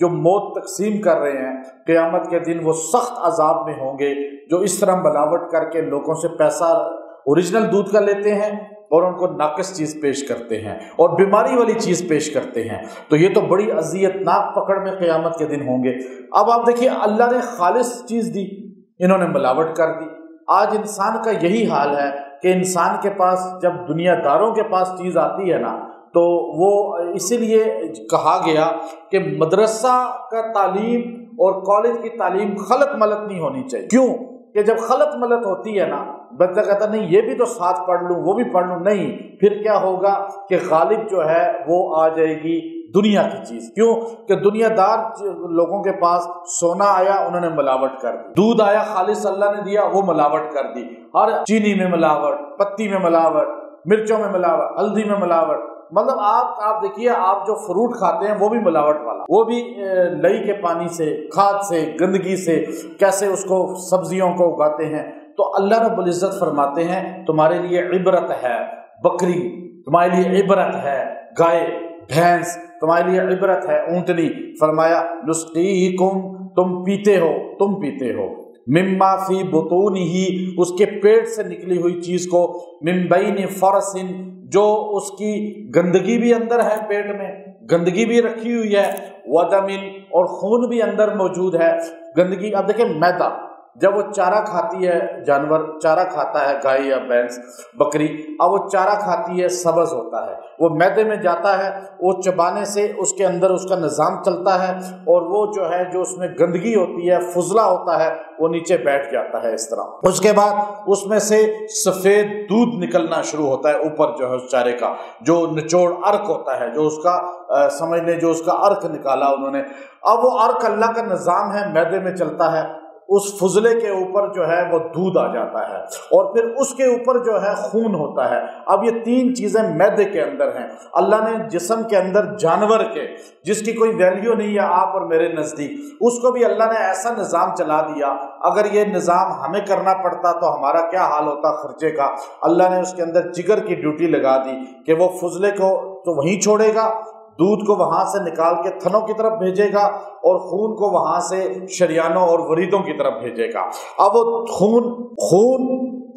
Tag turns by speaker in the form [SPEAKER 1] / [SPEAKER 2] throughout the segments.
[SPEAKER 1] جو موت تقسیم کر رہے ہیں قیامت کے دن وہ سخت عذاب میں ہوں گے، جو اس طرح ملاوٹ کر کے لوگوں سے پیسہ اوریجنل دودھ کا لیتے ہیں اور ان کو ناقص چیز پیش کرتے ہیں اور بیماری والی چیز پیش کرتے ہیں۔ تو یہ تو بڑی اذیت ناک پکڑ میں قیامت کے دن ہوں گے۔ اب آپ دیکھیے اللہ نے خالص چیز دی، انہوں نے ملاوٹ کر دی۔ آج انسان کا یہی حال ہے کہ انسان کے پاس جب دنیا داروں کے پاس چیز آتی ہے نا تو وہ اسی لیے کہا گیا کہ مدرسہ کا تعلیم اور کالج کی تعلیم خلط ملط نہیں ہونی چاہیے۔ کیوں کہ جب خلط ملط ہوتی ہے نا بچہ کہتا نہیں یہ بھی تو ساتھ پڑھ لوں وہ بھی پڑھ لوں، نہیں، پھر کیا ہوگا کہ غالب جو ہے وہ آ جائے گی دنیا کی چیز۔ کیوں کہ دنیا دار لوگوں کے پاس سونا آیا انہوں نے ملاوٹ کر دی، دودھ آیا خالص اللہ نے دیا وہ ملاوٹ کر دی، ہر چینی میں ملاوٹ، پتی میں ملاوٹ، مرچوں میں ملاوٹ، ہلدی میں ملاوٹ، مطلب آپ دیکھیے آپ جو فروٹ کھاتے ہیں وہ بھی ملاوٹ والا، وہ بھی لئی کے پانی سے، کھاد سے، گندگی سے کیسے اس کو سبزیوں کو اگاتے ہیں۔ تو اللہ رب العزت فرماتے ہیں تمہارے لیے عبرت ہے بکری، تمہارے لیے عبرت ہے گائے بھینس، تمہارے لیے عبرت ہے اونٹنی۔ فرمایا نسقیکم تم پیتے ہو مما فی بطونہ اس کے پیٹ سے نکلی ہوئی چیز کو، من بین فرس جو اس کی گندگی بھی اندر ہے، پیٹ میں گندگی بھی رکھی ہوئی ہے، ودم اور خون بھی اندر موجود ہے گندگی۔ اب دیکھیں میدا جب وہ چارہ کھاتی ہے، جانور چارہ کھاتا ہے گائے یا بھینس بکری، اب وہ چارہ کھاتی ہے سبز ہوتا ہے، وہ میدے میں جاتا ہے، وہ چبانے سے اس کے اندر اس کا نظام چلتا ہے اور وہ جو ہے جو اس میں گندگی ہوتی ہے فضلہ ہوتا ہے وہ نیچے بیٹھ جاتا ہے اس طرح۔ اس کے بعد اس میں سے سفید دودھ نکلنا شروع ہوتا ہے اوپر جو ہے اس چارے کا، جو نچوڑ ارک ہوتا ہے، جو اس کا سمجھ لیں جو اس کا ارک نکالا انہوں نے۔ اب وہ ارک اللہ کا نظام ہے، میدے میں چلتا ہے، اس فضلے کے اوپر جو ہے وہ دودھ آ جاتا ہے اور پھر اس کے اوپر جو ہے خون ہوتا ہے۔ اب یہ تین چیزیں میدے کے اندر ہیں۔ اللہ نے جسم کے اندر جانور کے جس کی کوئی ویلیو نہیں ہے آپ اور میرے نزدیک، اس کو بھی اللہ نے ایسا نظام چلا دیا، اگر یہ نظام ہمیں کرنا پڑتا تو ہمارا کیا حال ہوتا خرچے کا۔ اللہ نے اس کے اندر جگر کی ڈیوٹی لگا دی کہ وہ فضلے کو تو وہیں چھوڑے گا، دودھ کو وہاں سے نکال کے تھنوں کی طرف بھیجے گا اور خون کو وہاں سے شریانوں اور وریدوں کی طرف بھیجے گا۔ اب وہ خون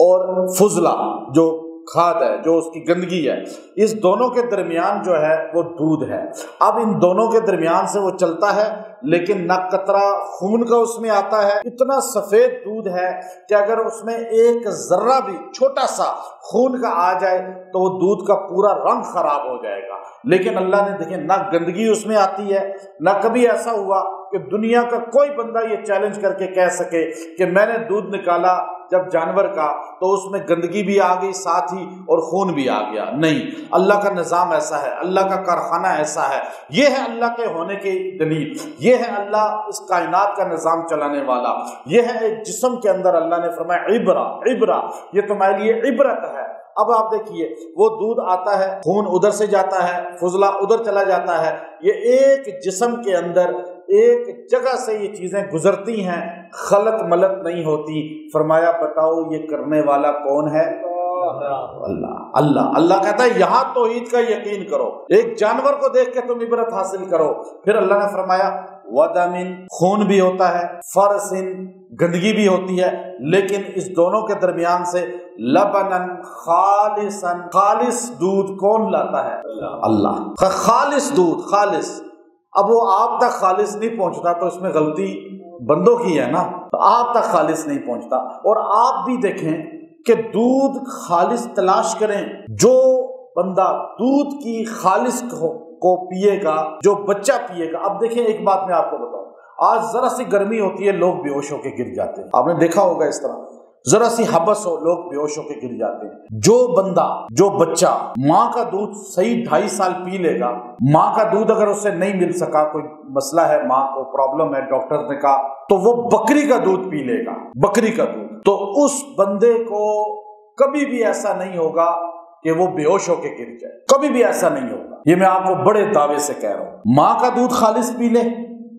[SPEAKER 1] اور فضلہ جو کھاد ہے، جو اس کی گندگی ہے، اس دونوں کے درمیان جو ہے وہ دودھ ہے۔ اب ان دونوں کے درمیان سے وہ چلتا ہے لیکن نہ قطرہ خون کا اس میں آتا ہے، اتنا سفید دودھ ہے کہ اگر اس میں ایک ذرہ بھی چھوٹا سا خون کا آ جائے تو وہ دودھ کا پورا رنگ خراب ہو جائے گا۔ لیکن اللہ نے دیکھیں نہ گندگی اس میں آتی ہے، نہ کبھی ایسا ہوا کہ دنیا کا کوئی بندہ یہ چیلنج کر کے کہہ سکے کہ میں نے دودھ نکالا جب جانور کا تو اس میں گندگی بھی آ گئی ساتھ ہی اور خون بھی آ گیا۔ نہیں، اللہ کا نظام ایسا ہے، اللہ کا کارخانہ ایسا ہے، یہ ہے اللہ کے ہونے کی دلیل، یہ ہے اللہ اس کائنات کا نظام چلانے والا، یہ ہے ایک جسم کے اندر اللہ نے فرمایا عبرہ، یہ تمہارے لیے عبرت ہے۔ اب آپ دیکھیے وہ دودھ آتا ہے، خون ادھر سے جاتا ہے، فضلہ ادھر چلا جاتا ہے، یہ ایک جسم کے اندر ایک جگہ سے یہ چیزیں گزرتی ہیں، خلط ملط نہیں ہوتی۔ فرمایا بتاؤ یہ کرنے والا کون ہے؟ اللہ کہتا ہے یہاں توحید کا یقین کرو، ایک جانور کو دیکھ کے تم عبرت حاصل کرو۔ پھر اللہ نے فرمایا ودم خون بھی ہوتا ہے، فرس گندگی بھی ہوتی ہے، لیکن اس دونوں کے درمیان سے لبنن خالص دودھ کون لاتا ہے؟ اللہ۔ خالص دودھ، خالص۔ اب وہ آپ تک خالص نہیں پہنچتا تو اس میں غلطی بندوں کی ہے نا، تو آپ تک خالص نہیں پہنچتا۔ اور آپ بھی دیکھیں کہ دودھ خالص تلاش کریں، جو بندہ دودھ کی خالص کو پیے گا، جو بچہ پیے گا۔ اب دیکھیں ایک بات میں آپ کو بتاؤں، آج ذرا سی گرمی ہوتی ہے لوگ بے ہوش ہو کے گر جاتے ہیں، آپ نے دیکھا ہوگا اس طرح، ذرا سی حبس ہو لوگ بے ہوش ہو کے گر جاتے ہیں۔ جو بندہ جو بچہ ماں کا دودھ صحیح 2.5 سال پی لے گا، ماں کا دودھ اگر اسے نہیں مل سکا، کوئی مسئلہ ہے، ماں کو پرابلم ہے، ڈاکٹر نے کہا، تو وہ بکری کا دودھ پی لے گا، بکری کا دودھ، تو اس بندے کو کبھی بھی ایسا نہیں ہوگا کہ وہ بے ہوش ہو کے گر جائے، کبھی بھی ایسا نہیں ہوگا۔ یہ میں آپ کو بڑے دعوے سے کہہ رہا ہوں، ماں کا دودھ خالص پی لے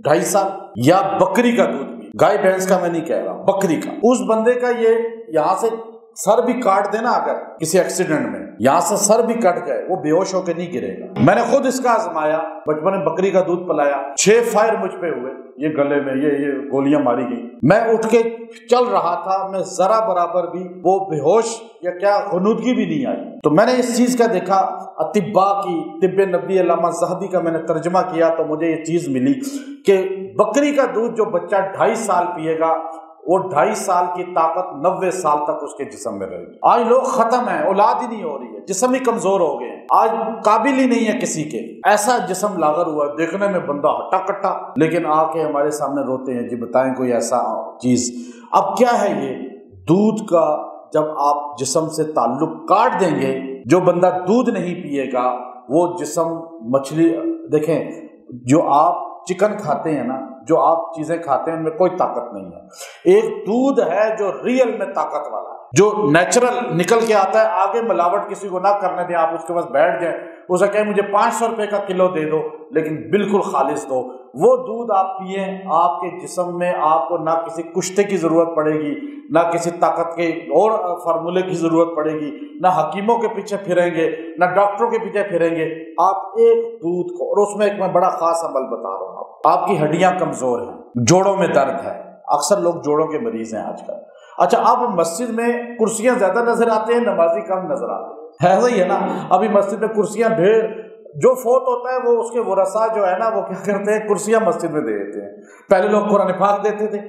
[SPEAKER 1] 2.5 سال یا بکری کا دودھ پی، گائے بھینس کا میں نہیں کہہ رہا، بکری کا، اس بندے کا یہ یہاں سے سر بھی کاٹ دینا اگر کسی ایکسیڈنٹ میں یہاں سے سر بھی کٹ جائے وہ بے ہوش ہو کے نہیں گرے گا۔ میں نے خود اس کا آزمایا، بچپن میں بکری کا دودھ پلایا، 6 فائر مجھ پہ ہوئے، یہ گلے میں یہ گولیاں ماری گئی، میں اٹھ کے چل رہا تھا، میں ذرا برابر بھی وہ بے ہوش یا کیا غنودگی بھی نہیں آئی۔ تو میں نے اس چیز کا دیکھا، اطباء کی طب نبی علامہ ذہبی کا میں نے ترجمہ کیا تو مجھے یہ چیز ملی کہ بکری کا دودھ جو بچہ 2.5 سال پیے گا وہ 2.5 سال کی طاقت 90 سال تک اس کے جسم میں رہے گی۔ آج لوگ ختم ہیں، اولاد ہی نہیں ہو رہی ہے، جسم ہی کمزور ہو گئے ہیں، آج قابل ہی نہیں ہے کسی کے، ایسا جسم لاغر ہوا ہے، دیکھنے میں بندہ ہٹا کٹا، لیکن آ کے ہمارے سامنے روتے ہیں، جی بتائیں کوئی ایسا چیز۔ اب کیا ہے یہ دودھ کا، جب آپ جسم سے تعلق کاٹ دیں گے، جو بندہ دودھ نہیں پیے گا وہ جسم مچھلی، دیکھیں جو آپ چکن کھاتے ہیں نا، جو آپ چیزیں کھاتے ہیں ان میں کوئی طاقت نہیں ہے۔ ایک دودھ ہے جو ریئل میں طاقت والا ہے، جو نیچرل نکل کے آتا ہے، آگے ملاوٹ کسی کو نہ کرنے دیں، آپ اس کے پاس بیٹھ جائیں، اسے کہیں مجھے 500 روپے کا کلو دے دو لیکن بالکل خالص دو، وہ دودھ آپ پئیں، آپ کے جسم میں آپ کو نہ کسی کشتے کی ضرورت پڑے گی، نہ کسی طاقت کے اور فارمولے کی ضرورت پڑے گی، نہ حکیموں کے پیچھے پھریں گے، نہ ڈاکٹروں کے پیچھے پھریں گے، آپ ایک دودھ کو، اور اس میں ایک میں بڑا خاص عمل بتا رہا ہوں، آپ کی ہڈیاں کمزور ہیں، جوڑوں میں درد ہے، اکثر لوگ جوڑوں کے مریض ہیں آج کل۔ اچھا اب مسجد میں کرسیاں زیادہ نظر آتے ہیں، نمازی کم نظر آتے ہیں، ایسا ہی ہے نا، ابھی مسجد میں کرسیاں ڈھیر، جو فوت ہوتا ہے وہ اس کے ورثاء جو ہے نا وہ کیا کرتے ہیں، کرسیاں مسجد میں دے دیتے ہیں، پہلے لوگ قرآن پاک دیتے تھے۔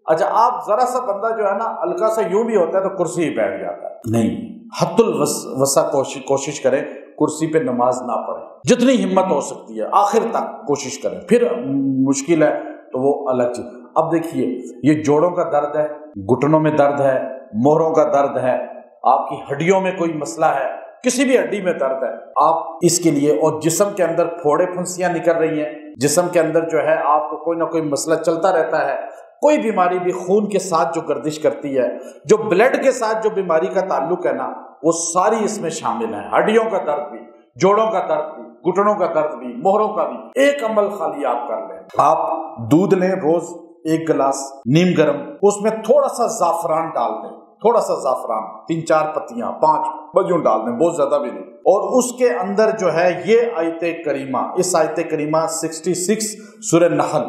[SPEAKER 1] اچھا آپ ذرا سا بندہ جو ہے نا ہلکا سا یوں بھی ہوتا ہے تو کرسی ہی بیٹھ جاتا ہے، نہیں، حد الوسع کوشش کریں کرسی پہ نماز نہ پڑھیں، جتنی ہمت ہو سکتی ہے آخر تک کوشش کریں، پھر مشکل ہے تو وہ الگ چیز۔ اب دیکھیے یہ جوڑوں کا درد ہے، گھٹنوں میں درد ہے، مہروں کا درد ہے، آپ کی ہڈیوں میں کوئی مسئلہ ہے، کسی بھی ہڈی میں درد ہے، آپ اس کے لیے، اور جسم کے اندر پھوڑے پھنسیاں نکل رہی ہیں، جسم کے اندر جو ہے آپ کو کوئی نہ کوئی مسئلہ چلتا رہتا ہے، کوئی بیماری بھی خون کے ساتھ جو گردش کرتی ہے، جو بلڈ کے ساتھ جو بیماری کا تعلق ہے نا وہ ساری اس میں شامل ہے، ہڈیوں کا درد بھی، جوڑوں کا درد بھی، گھٹنوں کا درد بھی، مہروں کا بھی۔ ایک عمل خالی آپ کر لیں، آپ دودھ لیں روز 1 گلاس نیم گرم، اس میں تھوڑا سا زعفران ڈال دیں، تھوڑا سا زعفران، 3-4 پتیاں، 5 بجوں ڈال دیں، بہت زیادہ بھی نہیں، اور اس کے اندر جو ہے یہ آیت کریمہ، اس آیت کریمہ 66 سورہ نحل،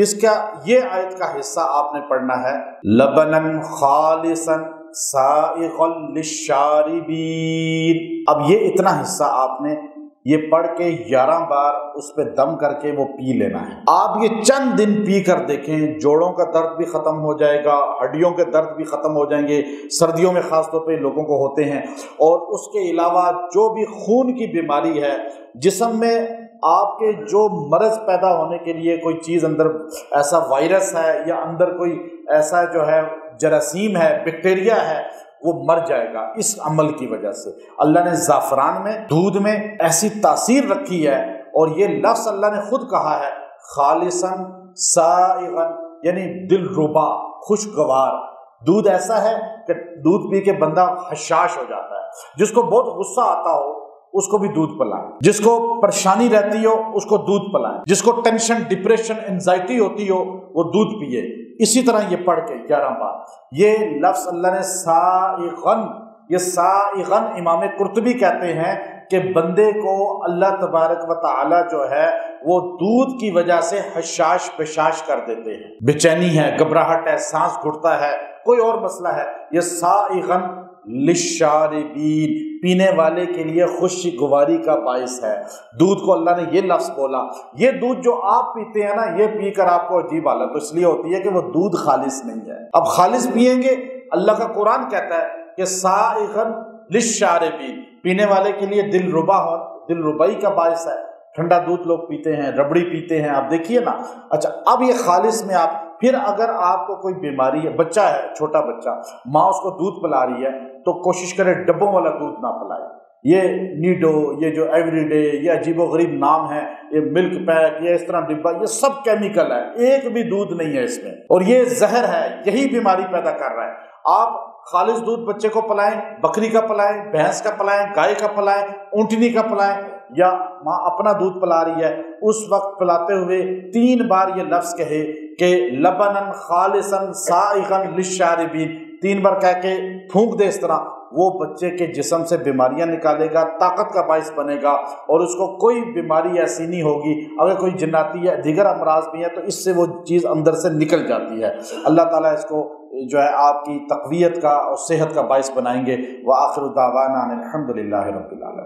[SPEAKER 1] اس کا یہ آیت کا حصہ آپ نے پڑھنا ہے، لبنن خالصا سائغا للشاربین۔ اب یہ اتنا حصہ آپ نے یہ پڑھ کے 11 بار اس پہ دم کر کے وہ پی لینا ہے۔ آپ یہ چند دن پی کر دیکھیں، جوڑوں کا درد بھی ختم ہو جائے گا، ہڈیوں کے درد بھی ختم ہو جائیں گے، سردیوں میں خاص طور پہ لوگوں کو ہوتے ہیں، اور اس کے علاوہ جو بھی خون کی بیماری ہے، جسم میں آپ کے جو مرض پیدا ہونے کے لیے کوئی چیز اندر ایسا وائرس ہے یا اندر کوئی ایسا جو ہے جراثیم ہے، بیکٹیریا ہے، وہ مر جائے گا اس عمل کی وجہ سے۔ اللہ نے زعفران میں، دودھ میں ایسی تاثیر رکھی ہے، اور یہ لفظ اللہ نے خود کہا ہے خالصاً سائغاً، یعنی دل ربا، خوشگوار۔ دودھ ایسا ہے کہ دودھ پی کے بندہ حشاش ہو جاتا ہے، جس کو بہت غصہ آتا ہو اس کو بھی دودھ پلائیں، جس کو پریشانی رہتی ہو اس کو دودھ پلائیں، جس کو ٹینشن، ڈپریشن، انزائٹی ہوتی ہو وہ دودھ پیے۔ اسی طرح یہ پڑھ کے 11 بار یہ لفظ اللہ نے سائغن، یہ سائغن امام قرطبی کہتے ہیں کہ بندے کو اللہ تبارک و تعالی جو ہے وہ دودھ کی وجہ سے حشاش پیشاش کر دیتے ہیں، بے-چینی ہے، گھبراہٹ ہے، سانس گھٹتا ہے، کوئی اور مسئلہ ہے، یہ سائغن للشاربین، پینے والے کے لیے خوشگواری کا باعث ہے۔ دودھ کو اللہ نے یہ لفظ بولا۔ یہ دودھ جو آپ پیتے ہیں نا، یہ پی کر آپ کو عجیب حالت اس لیے ہوتی ہے کہ وہ دودھ خالص نہیں ہے۔ اب خالص پئیں گے، اللہ کا قرآن کہتا ہے کہ سائغن للشاربین، پینے والے کے لیے دل ربائی کا باعث ہے۔ ٹھنڈا دودھ لوگ پیتے ہیں، ربڑی پیتے ہیں، آپ دیکھیے نا۔ اچھا اب یہ خالص میں آپ، پھر اگر آپ کو کوئی بیماری ہے، بچہ ہے، چھوٹا بچہ، ماں اس کو دودھ پلا رہی ہے تو کوشش کرے ڈبوں والا دودھ نہ پلائے۔ یہ نیڈو، یہ جو ایوری ڈے، یہ عجیب و غریب نام ہے، یہ ملک پیک، یہ اس طرح ڈبہ، یہ سب کیمیکل ہے، ایک بھی دودھ نہیں ہے اس میں، اور یہ زہر ہے، یہی بیماری پیدا کر رہا ہے۔ آپ خالص دودھ بچے کو پلائیں، بکری کا پلائیں، بھینس کا پلائیں، گائے کا پلائیں، اونٹنی کا پلائیں، یا ماں اپنا دودھ پلا رہی ہے، اس وقت پلاتے ہوئے 3 بار یہ لفظ کہے کہ لبنن خالصاً سائغاً للشاربین، 3 بار کہہ کے پھونک دے اس طرح، وہ بچے کے جسم سے بیماریاں نکالے گا، طاقت کا باعث بنے گا، اور اس کو کوئی بیماری ایسی نہیں ہوگی، اگر کوئی جناتی یا دیگر امراض بھی ہیں تو اس سے وہ چیز اندر سے نکل جاتی ہے۔ اللہ تعالیٰ اس کو جو ہے آپ کی تقویت کا اور صحت کا باعث بنائیں گے۔ وآخر دعوانا ان الحمد للہ رب العالمین۔